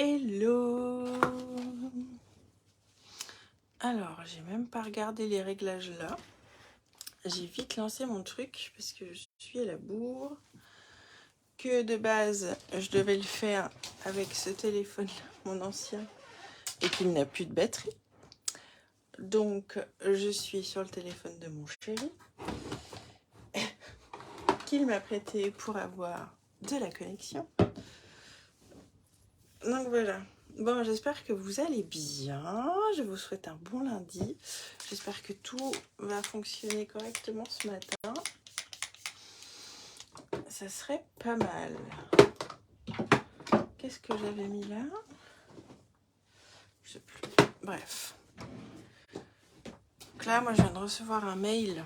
Hello. Alors, j'ai même pas regardé les réglages là. J'ai vite lancé mon truc parce que je suis à la bourre. Que de base, je devais le faire avec ce téléphone là, mon ancien, et qu'il n'a plus de batterie. Donc, je suis sur le téléphone de mon chéri, qu'il m'a prêté pour avoir de la connexion. Donc voilà. Bon, j'espère que vous allez bien. Je vous souhaite un bon lundi. J'espère que tout va fonctionner correctement ce matin. Ça serait pas mal. Qu'est-ce que j'avais mis là? Je sais plus. Bref. Donc là, moi, je viens de recevoir un mail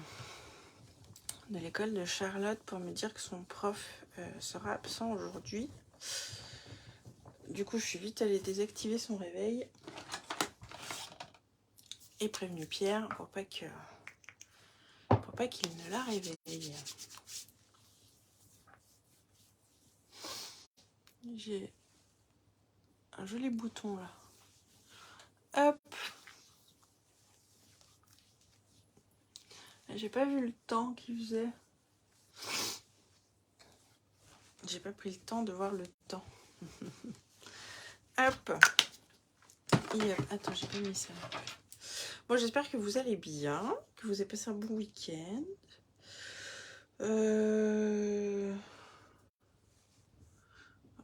de l'école de Charlotte pour me dire que son prof sera absent aujourd'hui. Du coup, je suis vite allée désactiver son réveil et prévenu Pierre pour pas qu'il ne la réveille. J'ai un joli bouton là. Hop. J'ai pas vu le temps qu'il faisait. J'ai pas pris le temps de voir le temps. Hop. Et attends, j'ai pas mis ça. Bon, j'espère que vous allez bien, que vous avez passé un bon week-end.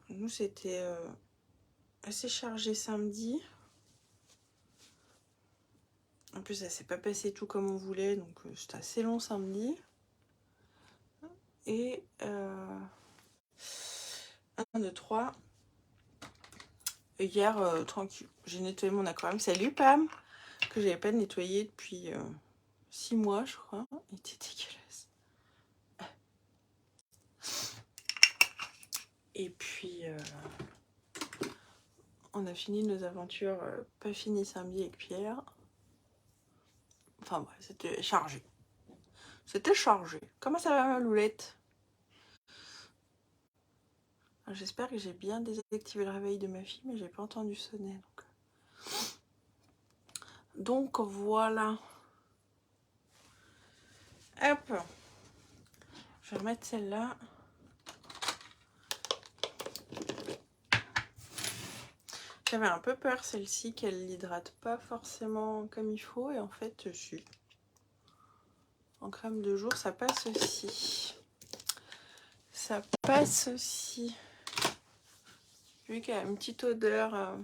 Nous, c'était assez chargé samedi. En plus, ça s'est pas passé tout comme on voulait, donc c'était assez long samedi. Et 1, 2, 3. Hier, tranquille, j'ai nettoyé mon aquarium. Salut Pam, que j'avais pas nettoyé depuis 6 mois, je crois. Il était dégueulasse. Et puis, on a fini nos aventures, pas fini samedi avec Pierre. Enfin bref, c'était chargé. C'était chargé. Comment ça va ma loulette? J'espère que j'ai bien désactivé le réveil de ma fille, mais j'ai pas entendu sonner. Donc voilà. Hop. Je vais remettre celle-là. J'avais un peu peur celle-ci qu'elle l'hydrate pas forcément comme il faut, et en fait si. En crème de jour ça passe aussi. Ça passe aussi. Vu qu'elle a une petite odeur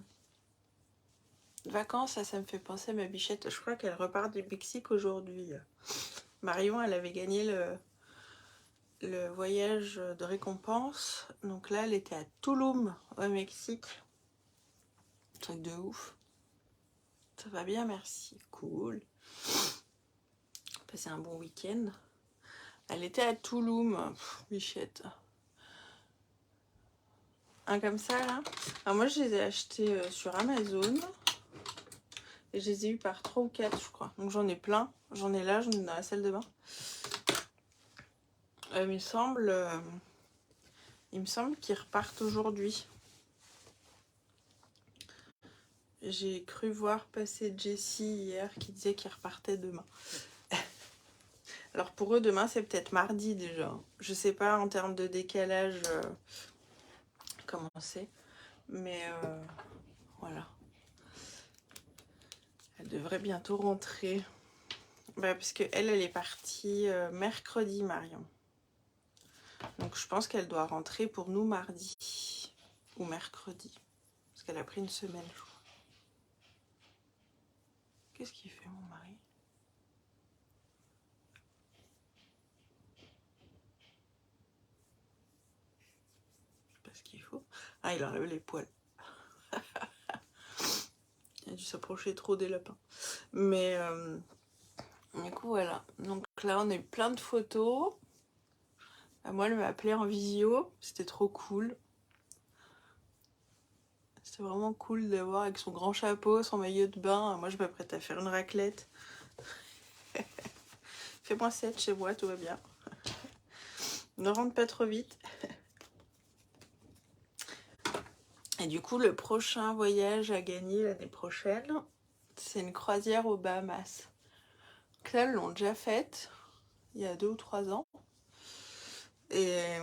de vacances, ça me fait penser à ma bichette. Je crois qu'elle repart du Mexique aujourd'hui. Marion, elle avait gagné le voyage de récompense. Donc là, elle était à Tulum, au Mexique. Truc de ouf. Ça va bien, merci. Cool. Passer un bon week-end. Elle était à Tulum, bichette. Un comme ça, là. Alors moi, je les ai achetés sur Amazon. Et je les ai eu par 3 ou 4, je crois. Donc j'en ai plein. J'en ai là, j'en ai dans la salle de bain. Il me semble qu'ils repartent aujourd'hui. J'ai cru voir passer Jessie hier qui disait qu'ils repartaient demain. Alors pour eux, demain, c'est peut-être mardi déjà. Je sais pas en termes de décalage comment c'est. Mais voilà. Elle devrait bientôt rentrer. Bah, parce qu'elle est partie mercredi, Marion. Donc je pense qu'elle doit rentrer pour nous mardi. Ou mercredi. Parce qu'elle a pris une semaine, je crois. Qu'est-ce qu'il fait, mon mari? Je sais pas ce qu'il faut. Ah, il enlève les poils. Il a dû s'approcher trop des lapins. Mais du coup, voilà. Donc là, on a eu plein de photos. Moi, elle m'a appelé en visio. C'était trop cool. C'était vraiment cool de voir avec son grand chapeau, son maillot de bain. Moi, je m'apprête à faire une raclette. Fais-moi 7 chez moi, tout va bien. Ne rentre pas trop vite. Et du coup, le prochain voyage à gagner l'année prochaine, c'est une croisière aux Bahamas. Donc là, elles l'ont déjà faite il y a 2 ou 3 ans. Et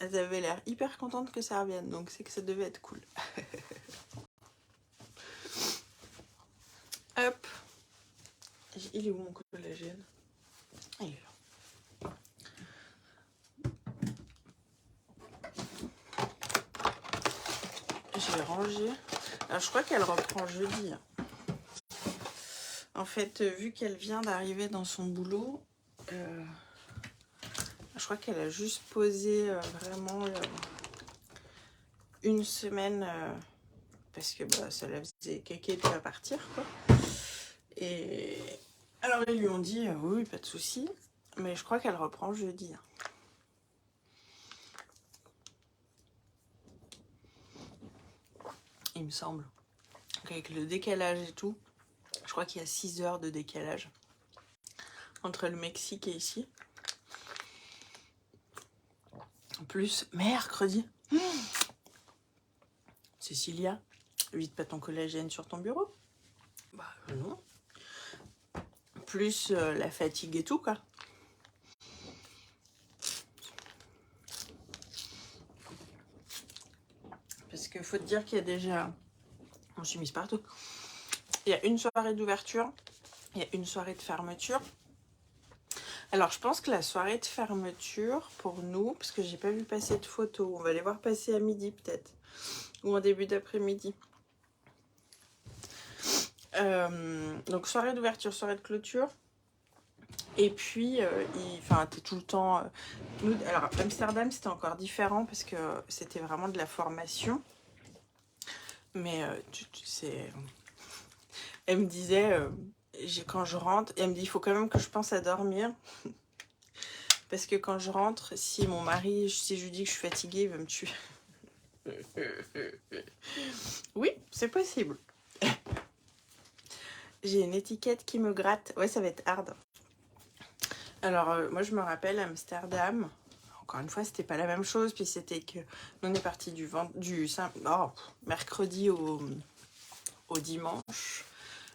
elles avaient l'air hyper contentes que ça revienne, donc c'est que ça devait être cool. Hop. Il est où mon collagène? Il est là. Je vais ranger. Alors je crois qu'elle reprend jeudi. En fait, vu qu'elle vient d'arriver dans son boulot, je crois qu'elle a juste posé vraiment une semaine parce que bah, ça la faisait caquer de pas partir, quoi. Et alors ils lui ont dit oui, pas de souci, mais je crois qu'elle reprend jeudi. Il me semble. Donc avec le décalage et tout, je crois qu'il y a 6 heures de décalage entre le Mexique et ici. En plus, mercredi. Cécilia, vide pas ton collagène sur ton bureau. Bah non. Plus la fatigue et tout, quoi. Parce qu'il faut te dire qu'il y a déjà... On s'est mise partout. Il y a une soirée d'ouverture, il y a une soirée de fermeture. Alors je pense que la soirée de fermeture, pour nous, parce que j'ai pas vu passer de photos, on va les voir passer à midi peut-être, ou en début d'après-midi. Donc soirée d'ouverture, soirée de clôture. Et puis, t'es tout le temps... nous, alors, Amsterdam, c'était encore différent parce que c'était vraiment de la formation. Mais tu sais... Elle me disait, quand je rentre, elle me dit, il faut quand même que je pense à dormir. Parce que quand je rentre, si mon mari, si je lui dis que je suis fatiguée, il va me tuer. Oui, c'est possible. J'ai une étiquette qui me gratte. Ouais, ça va être hard. Alors, moi, je me rappelle Amsterdam. Encore une fois, c'était pas la même chose. Puis c'était que nous, on est parti du mercredi au dimanche.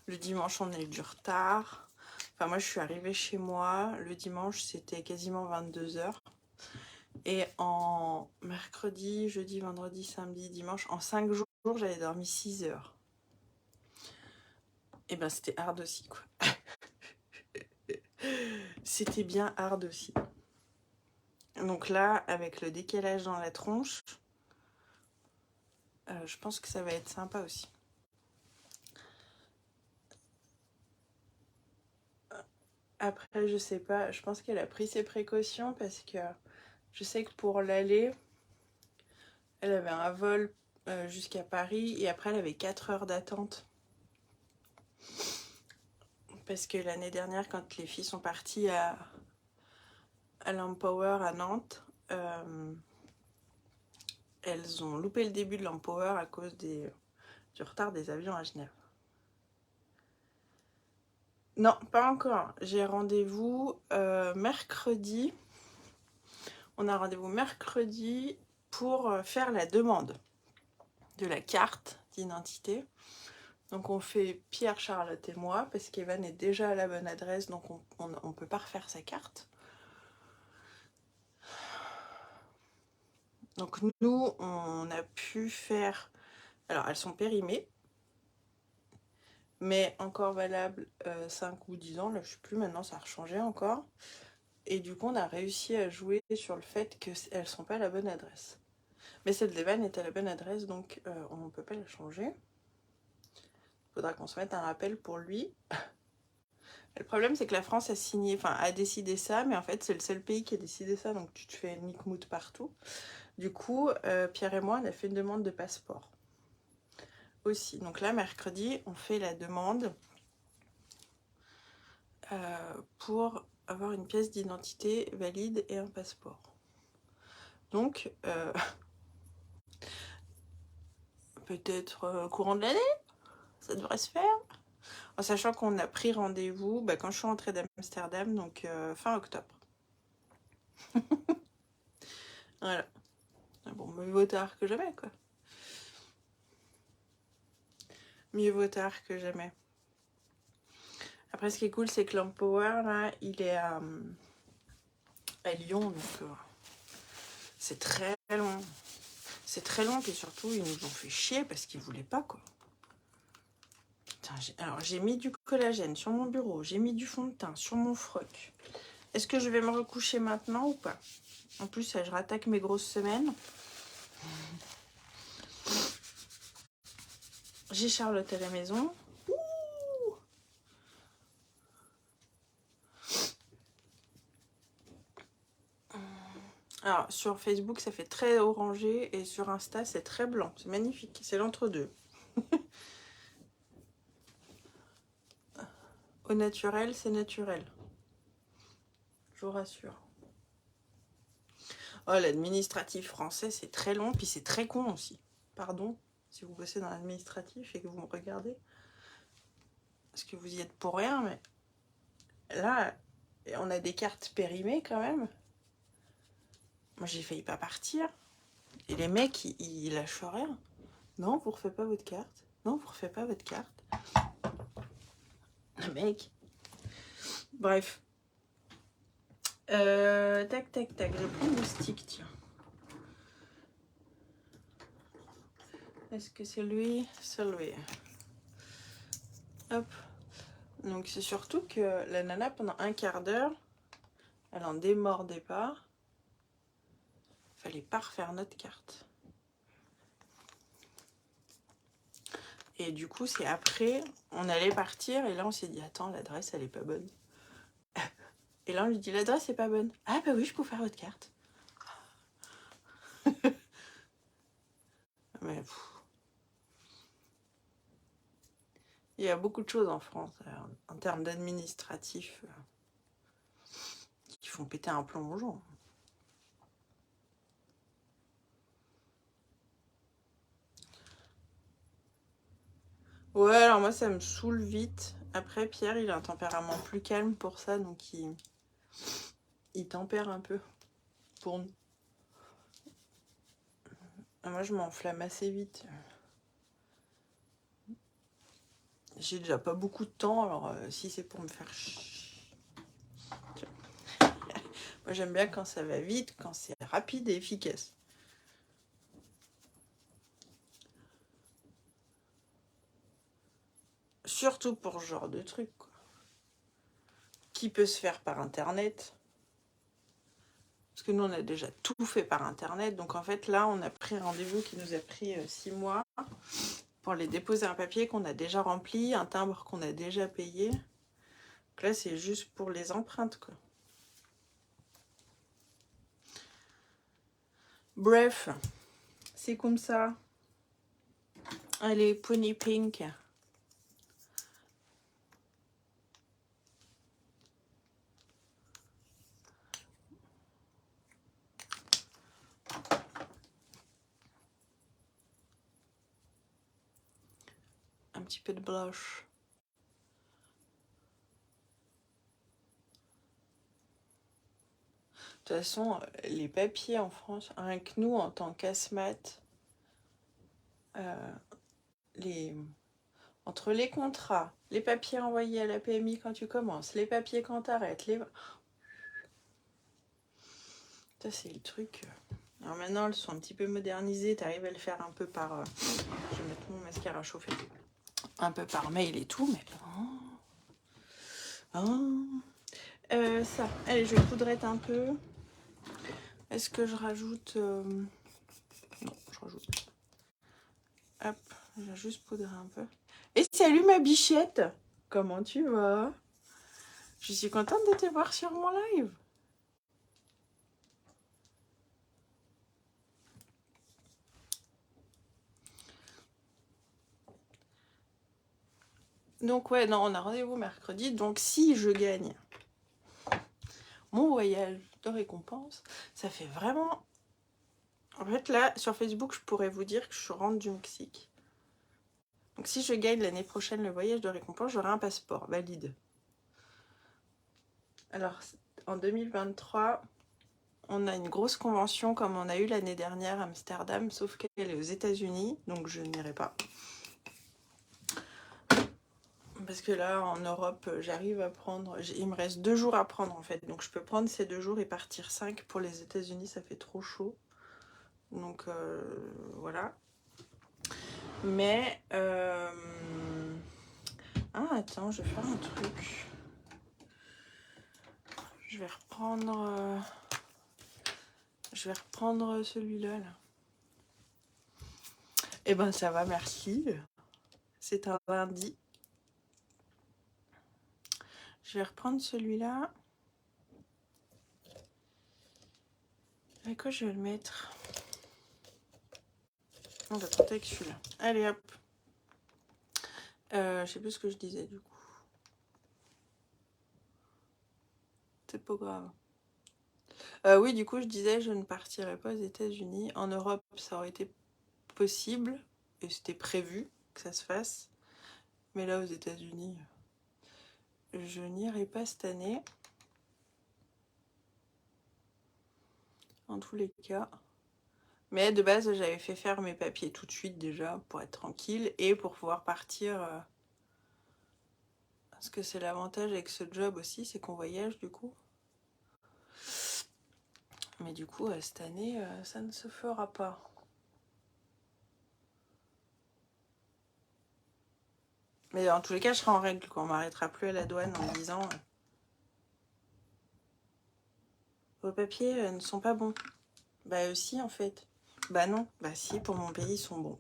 Le dimanche, on a eu du retard. Enfin, moi, je suis arrivée chez moi. Le dimanche, c'était quasiment 22h. Et en mercredi, jeudi, vendredi, samedi, dimanche, en 5 jours, j'avais dormi 6 heures. Et ben, c'était hard aussi, quoi. C'était bien hard aussi. Donc là, avec le décalage dans la tronche, je pense que ça va être sympa aussi. Après, je sais pas, je pense qu'elle a pris ses précautions parce que je sais que pour l'aller, elle avait un vol jusqu'à Paris et après elle avait 4 heures d'attente. Parce que l'année dernière, quand les filles sont parties à l'Empower à Nantes, elles ont loupé le début de l'Empower à cause du retard des avions à Genève. Non, pas encore. J'ai rendez-vous mercredi. On a rendez-vous mercredi pour faire la demande de la carte d'identité. Donc on fait Pierre, Charlotte et moi parce qu'Evan est déjà à la bonne adresse, donc on ne peut pas refaire sa carte. Donc nous, on a pu faire... Alors elles sont périmées, mais encore valables 5 ou 10 ans, là je sais plus, maintenant ça a changé encore. Et du coup on a réussi à jouer sur le fait qu'elles ne sont pas à la bonne adresse. Mais celle d'Evan est à la bonne adresse, donc on ne peut pas la changer. Il faudra qu'on se mette un rappel pour lui. Le problème, c'est que la France a décidé ça, mais en fait, c'est le seul pays qui a décidé ça, donc tu te fais nique-moute partout. Du coup, Pierre et moi, on a fait une demande de passeport aussi. Donc là, mercredi, on fait la demande pour avoir une pièce d'identité valide et un passeport. Donc, peut-être courant de l'année, ça devrait se faire. En sachant qu'on a pris rendez-vous quand je suis rentrée d'Amsterdam, donc fin octobre. Voilà. Bon, mieux vaut tard que jamais, quoi. Mieux vaut tard que jamais. Après, ce qui est cool, c'est que l'Empower, là, il est à Lyon, donc c'est très long. C'est très long, et surtout, ils nous ont fait chier parce qu'ils voulaient pas, quoi. Alors, j'ai mis du collagène sur mon bureau, j'ai mis du fond de teint sur mon froc. Est-ce que je vais me recoucher maintenant ou pas? En plus, je rattaque mes grosses semaines. J'ai Charlotte à la maison. Ouh, alors, sur Facebook, ça fait très orangé et sur Insta, c'est très blanc. C'est magnifique. C'est l'entre-deux. Au naturel, c'est naturel. Je vous rassure. Oh, l'administratif français, c'est très long, puis c'est très con aussi. Pardon, si vous bossez dans l'administratif et que vous me regardez. Parce que vous y êtes pour rien, mais là, on a des cartes périmées quand même. Moi, j'ai failli pas partir. Et les mecs, ils lâchent rien. Non, vous refaites pas votre carte. Non, vous refaites pas votre carte. Le mec. Bref. Tac, tac, tac. Je prends le stick, tiens. Est-ce que c'est lui? C'est lui. Hop. Donc, c'est surtout que la nana, pendant un quart d'heure, elle en démordait pas. Fallait pas refaire notre carte. Et du coup, c'est après, on allait partir. Et là, on s'est dit, attends, l'adresse, elle est pas bonne. Et là, on lui dit, l'adresse est pas bonne. Ah, bah oui, je peux faire votre carte. Mais il y a beaucoup de choses en France, en termes d'administratif, qui font péter un plomb aux gens. Ouais, alors moi, ça me saoule vite. Après, Pierre, il a un tempérament plus calme pour ça, donc il tempère un peu pour nous. Moi, je m'enflamme assez vite. J'ai déjà pas beaucoup de temps, alors si c'est pour me faire chier. Moi, j'aime bien quand ça va vite, quand c'est rapide et efficace. Surtout pour ce genre de truc, quoi. Qui peut se faire par internet. Parce que nous, on a déjà tout fait par internet. Donc en fait, là, on a pris un rendez-vous qui nous a pris 6 mois pour aller déposer un papier qu'on a déjà rempli, un timbre qu'on a déjà payé. Donc là, c'est juste pour les empreintes, quoi. Bref, c'est comme ça. Allez, Pony Pink. Un petit peu de blush. De toute façon, les papiers en France, rien que nous, en tant qu'asthmate, entre les contrats, les papiers envoyés à la PMI quand tu commences, les papiers quand tu arrêtes, ça c'est le truc. Alors maintenant, elles sont un petit peu modernisées, tu arrives à le faire un peu par... Je vais mettre mon mascara chauffé. Un peu par mail et tout, mais... ça, allez, je vais poudrette un peu. Est-ce que je rajoute... Non, je rajoute. Hop, je vais juste poudrer un peu. Et salut ma bichette! Comment tu vas? Je suis contente de te voir sur mon live. Donc ouais, non, on a rendez-vous mercredi. Donc si je gagne mon voyage de récompense, ça fait vraiment... En fait là, sur Facebook, je pourrais vous dire que je rentre du Mexique. Donc si je gagne l'année prochaine le voyage de récompense, j'aurai un passeport valide. Alors en 2023, on a une grosse convention comme on a eu l'année dernière à Amsterdam, sauf qu'elle est aux États-Unis, donc je n'irai pas. Parce que là, en Europe, j'arrive à prendre... Il me reste 2 jours à prendre, en fait. Donc, je peux prendre ces 2 jours et partir 5. Pour les États-Unis, ça fait trop chaud. Donc, voilà. Mais... Ah, attends, je vais faire un truc. Je vais reprendre... Je vais reprendre celui-là, là. Eh ben, ça va, merci. C'est un lundi. Je vais reprendre celui-là. Avec quoi je vais le mettre? On va tenter avec celui-là. Allez, hop. Je sais plus ce que je disais, du coup. C'est pas grave. Oui, du coup, je disais, je ne partirai pas aux États-Unis. En Europe, ça aurait été possible. Et c'était prévu que ça se fasse. Mais là, aux États-Unis, je n'irai pas cette année. En tous les cas. Mais de base, j'avais fait faire mes papiers tout de suite déjà pour être tranquille et pour pouvoir partir. Parce que c'est l'avantage avec ce job aussi, c'est qu'on voyage du coup. Mais du coup, cette année, ça ne se fera pas. Mais en tous les cas, je serai en règle, quoi. On m'arrêtera plus à la douane en me disant vos papiers ne sont pas bons. Bah si, en fait. Bah non. Bah si, pour mon pays, ils sont bons.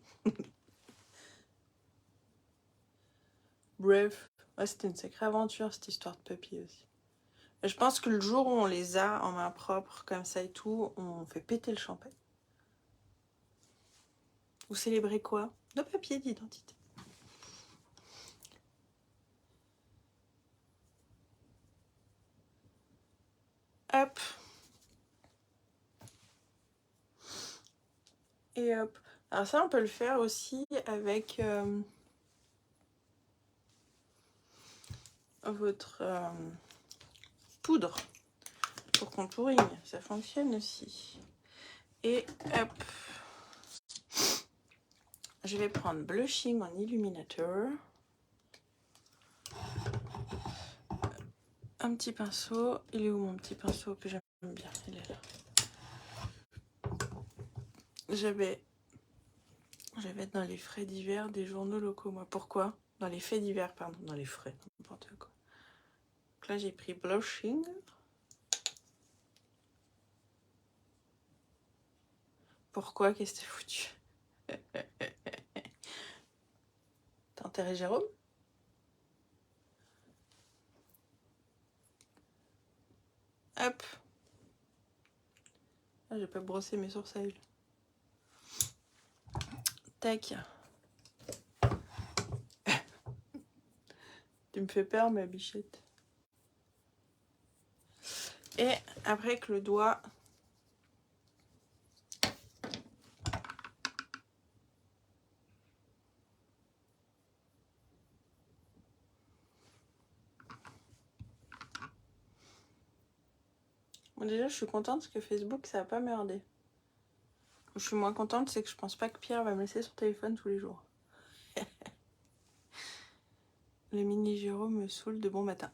Bref. Ouais, c'était une sacrée aventure, cette histoire de papier aussi. Et je pense que le jour où on les a en main propre, comme ça et tout, on fait péter le champagne. Vous célébrez quoi? Nos papiers d'identité. Hop. Et hop. Alors ça, on peut le faire aussi avec votre poudre pour contouring. Ça fonctionne aussi. Et hop. Je vais prendre Blushing en Illuminator. Un petit pinceau. Il est où mon petit pinceau que j'aime bien? Il est là. Je vais dans les frais divers des journaux locaux, moi. Pourquoi? Dans les faits divers, pardon. Dans les frais, n'importe quoi. Donc là, j'ai pris Blushing. Pourquoi? Qu'est-ce que t'as foutu? T'as enterré Jérôme? Hop. Ah, j'ai pas brossé mes sourcils. Tac. Tu me fais peur, ma bichette. Et après, avec le doigt... Bon, déjà, je suis contente parce que Facebook, ça a pas merdé. Je suis moins contente, c'est que je pense pas que Pierre va me laisser son téléphone tous les jours. Le mini Jérôme me saoule de bon matin.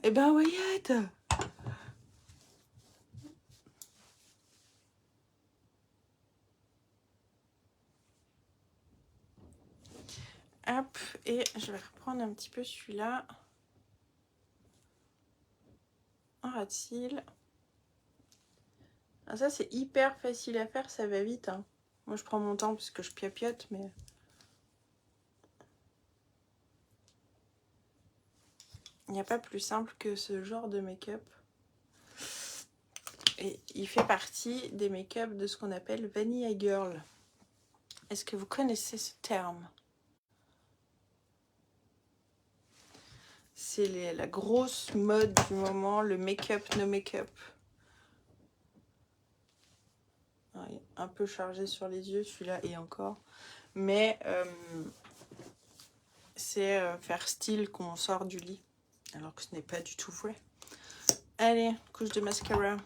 Eh ben, Wyatt! Hop, et je vais reprendre un petit peu celui-là. Un ras de cils. Ah, ça, c'est hyper facile à faire, ça va vite. Hein. Moi, je prends mon temps parce que je piapiote, mais... Il n'y a pas plus simple que ce genre de make-up. Et il fait partie des make-up de ce qu'on appelle Vanilla Girl. Est-ce que vous connaissez ce terme? C'est la grosse mode du moment, le make-up, no make-up. Un peu chargé sur les yeux, celui-là, et encore. Mais c'est faire style qu'on sort du lit. Alors que ce n'est pas du tout vrai. Allez, couche de mascara.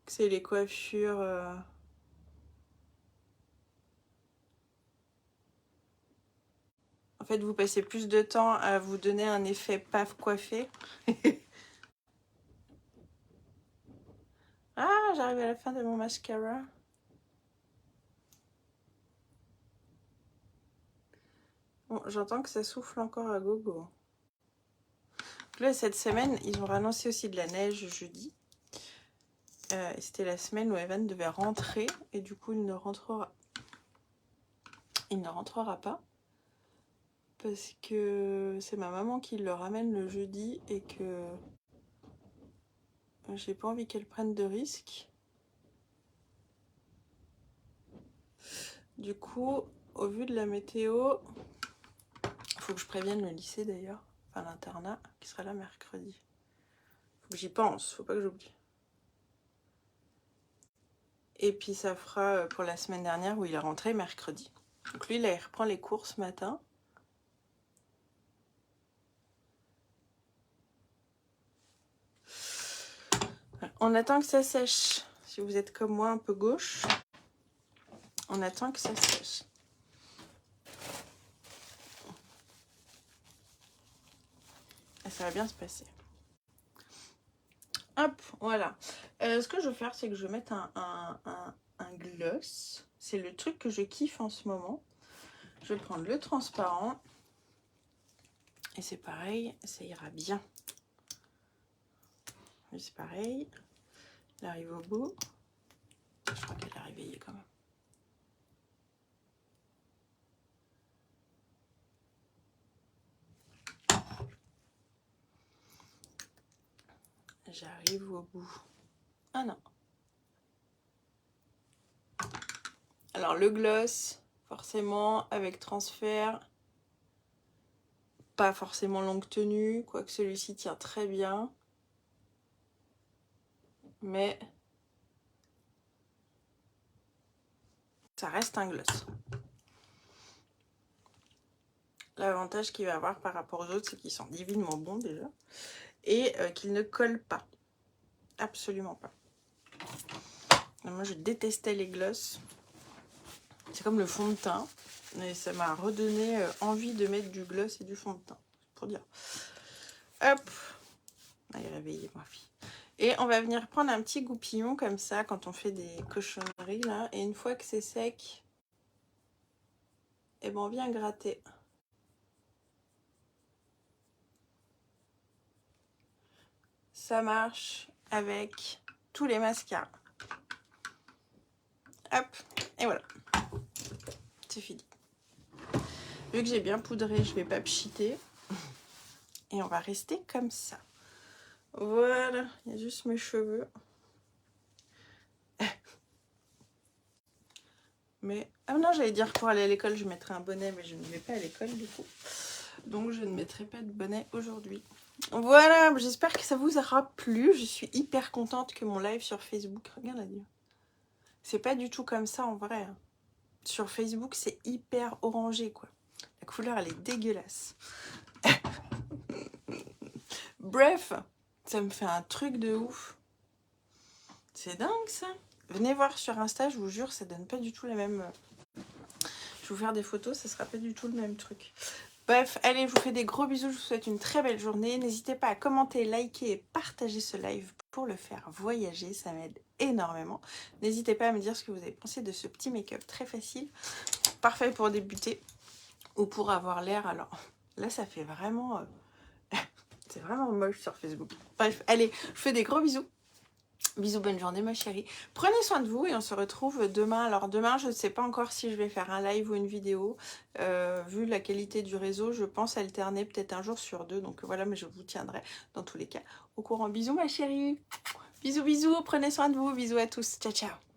C'est les coiffures... fait, vous passez plus de temps à vous donner un effet paf coiffé. Ah, j'arrive à la fin de mon mascara. Bon, j'entends que ça souffle encore à gogo. Là, cette semaine, ils ont annoncé aussi de la neige jeudi. C'était la semaine où Evan devait rentrer. Et du coup, il ne rentrera pas. Parce que c'est ma maman qui le ramène le jeudi. Et que j'ai pas envie qu'elle prenne de risques. Du coup, au vu de la météo, il faut que je prévienne le lycée d'ailleurs. Enfin, l'internat, qui sera là mercredi. Faut que j'y pense, faut pas que j'oublie. Et puis ça fera pour la semaine dernière où il est rentré mercredi. Donc lui, là, il reprend les cours ce matin. On attend que ça sèche. Si vous êtes comme moi un peu gauche, on attend que ça sèche. Et ça va bien se passer. Hop, voilà. Ce que je vais faire, c'est que je vais mettre un gloss. C'est le truc que je kiffe en ce moment. Je vais prendre le transparent. Et c'est pareil, ça ira bien. C'est pareil. Il arrive au bout. Je crois qu'elle est réveillée quand même. J'arrive au bout. Ah non. Alors le gloss, forcément, avec transfert. Pas forcément longue tenue, quoique celui-ci tient très bien. Mais ça reste un gloss. L'avantage qu'il va avoir par rapport aux autres, c'est qu'ils sont divinement bons déjà. Et qu'ils ne collent pas. Absolument pas. Moi, je détestais les gloss. C'est comme le fond de teint. Mais ça m'a redonné envie de mettre du gloss et du fond de teint. Pour dire. Hop. Elle est réveillée, ma fille. Et on va venir prendre un petit goupillon comme ça quand on fait des cochonneries là. Et une fois que c'est sec, et ben on vient gratter. Ça marche avec tous les mascaras. Hop, et voilà. C'est fini. Vu que j'ai bien poudré, je vais pas pchiter. Et on va rester comme ça. Voilà, il y a juste mes cheveux. Mais, ah non, j'allais dire pour aller à l'école, je mettrai un bonnet, mais je ne vais pas à l'école du coup. Donc je ne mettrai pas de bonnet aujourd'hui. Voilà, j'espère que ça vous aura plu. Je suis hyper contente que mon live sur Facebook, regarde la Dieu. C'est pas du tout comme ça en vrai. Hein. Sur Facebook, c'est hyper orangé quoi. La couleur, elle est dégueulasse. Bref, ça me fait un truc de ouf. C'est dingue ça. Venez voir sur Insta, je vous jure, ça donne pas du tout la même... Je vais vous faire des photos, ça sera pas du tout le même truc. Bref, allez, je vous fais des gros bisous, je vous souhaite une très belle journée. N'hésitez pas à commenter, liker et partager ce live pour le faire voyager, ça m'aide énormément. N'hésitez pas à me dire ce que vous avez pensé de ce petit make-up très facile. Parfait pour débuter ou pour avoir l'air. Alors là, ça fait vraiment... c'est vraiment moche sur Facebook. Bref, allez, je vous fais des gros bisous. Bisous, bonne journée ma chérie. Prenez soin de vous et on se retrouve demain. Alors demain, je ne sais pas encore si je vais faire un live ou une vidéo. Vu la qualité du réseau, je pense alterner peut-être un jour sur deux. Donc voilà, mais je vous tiendrai dans tous les cas au courant. Bisous ma chérie. Bisous, bisous. Prenez soin de vous. Bisous à tous. Ciao, ciao.